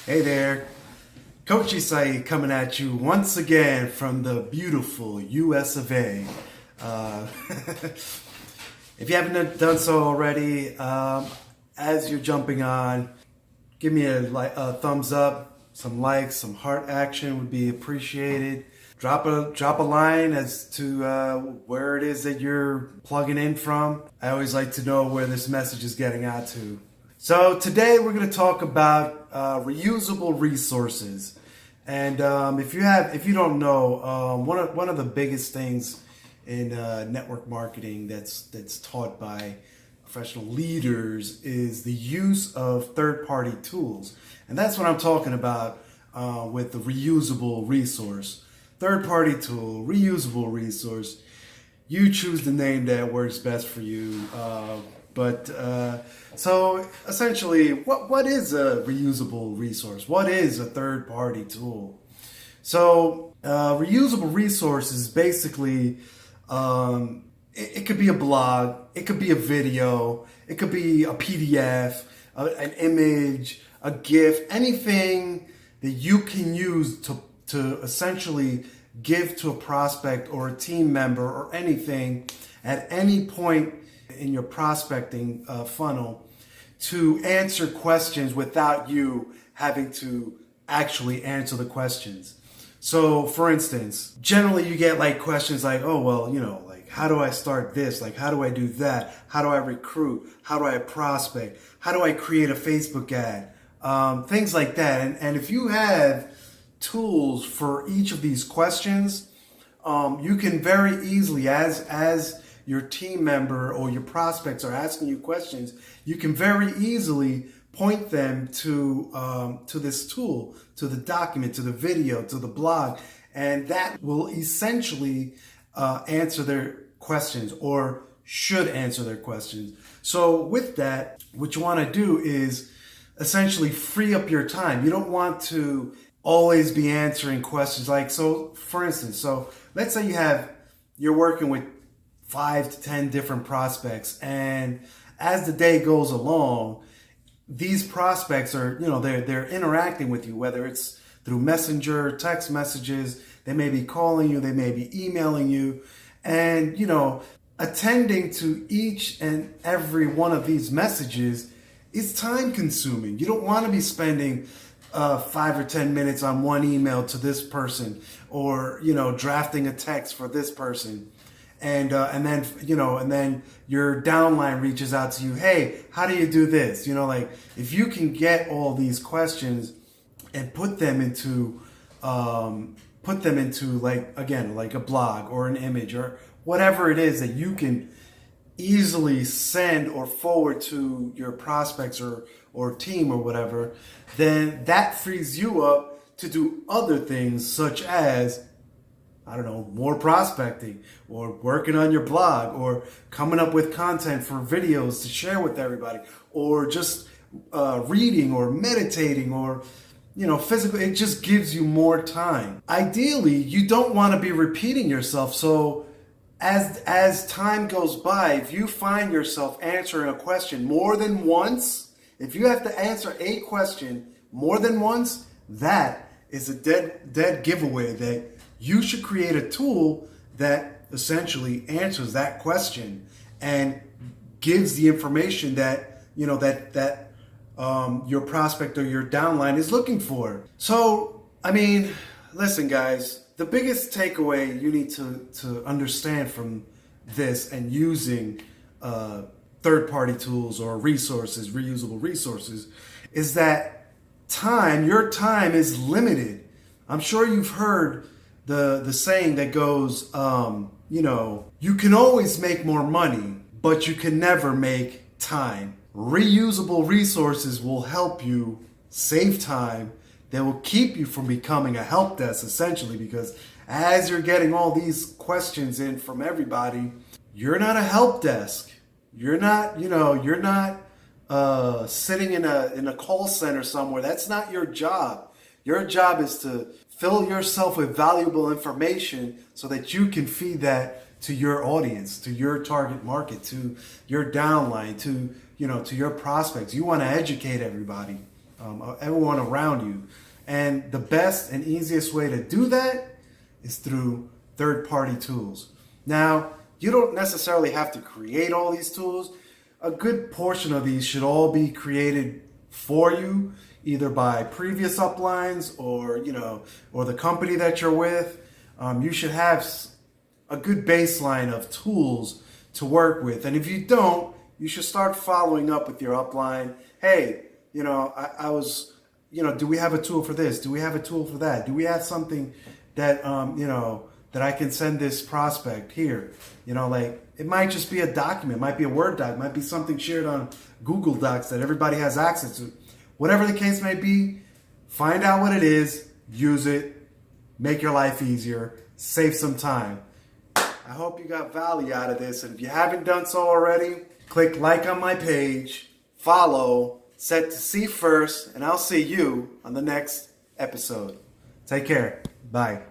Hey there, coachisai coming at you once again from the beautiful US of A. If you haven't done so already, as you're jumping on, give me a thumbs up, some likes, some heart action would be appreciated. Drop a line as to where it is that you're plugging in from. I always like to know where this message is getting out to. So today we're going to talk about reusable resources, and if you don't know, one of the biggest things in network marketing that's taught by professional leaders is the use of third-party tools, and that's what I'm talking about with the reusable resource. Third-party tool, reusable resource. You choose the name that works best for you. So essentially, what is a reusable resource? What is a third-party tool? So reusable resource is basically, it could be a blog, it could be a video, it could be a PDF, an image, a GIF, anything that you can use to essentially give to a prospect or a team member or anything at any point in your prospecting funnel to answer questions without you having to actually answer the questions. So for instance, generally you get like questions like, oh, well, like how do I start this? Like how do I do that? How do I recruit? How do I prospect? How do I create a Facebook ad? Things like that. And if you have tools for each of these questions, you can very easily, as your team member or your prospects are asking you questions, you can very easily point them to this tool, to the document, to the video, to the blog, and that will essentially answer their questions or should answer their questions. So with that, what you want to do is essentially free up your time. You don't want to always be answering questions like, so for instance, so let's say you're working with 5 to 10 different prospects, and as the day goes along, these prospects are, they're interacting with you, whether it's through messenger, text messages, they may be calling you, they may be emailing you, and attending to each and every one of these messages is time consuming. You don't want to be spending 5 or 10 minutes on one email to this person, or drafting a text for this person, and then your downline reaches out to you. Hey, how do you do this? Like if you can get all these questions and put them into like a blog or an image or whatever it is that you can easily send or forward to your prospects or team or whatever, then that frees you up to do other things such as, I don't know, more prospecting or working on your blog or coming up with content for videos to share with everybody, or just reading or meditating or physically. It just gives you more time. Ideally, you don't want to be repeating yourself. So as time goes by, if you find yourself answering a question more than once, if you have to answer a question more than once, that is a dead giveaway that you should create a tool that essentially answers that question and gives the information that your prospect or your downline is looking for. So, listen, guys, the biggest takeaway you need to understand from this and using third-party tools or resources, reusable resources, is that your time is limited. I'm sure you've heard the saying that goes, you can always make more money, but you can never make time. Reusable resources will help you save time. They will keep you from becoming a help desk, essentially, because as you're getting all these questions in from everybody, you're not a help desk. You're not sitting in a call center somewhere. That's not your job. Your job is to fill yourself with valuable information so that you can feed that to your audience, to your target market, to your downline, to your prospects. You want to educate everybody. everyone around you. And the best and easiest way to do that is through third-party tools. Now, you don't necessarily have to create all these tools. A good portion of these should all be created for you, either by previous uplines or, or the company that you're with. You should have a good baseline of tools to work with. And if you don't, you should start following up with your upline. Hey, I was, do we have a tool for this? Do we have a tool for that? Do we have something that, that I can send this prospect here? Like it might just be a document, it might be a Word doc, it might be something shared on Google Docs that everybody has access to. Whatever the case may be, find out what it is, use it, make your life easier, save some time. I hope you got value out of this. And if you haven't done so already, click like on my page, follow, set to see first, and I'll see you on the next episode. Take care. Bye.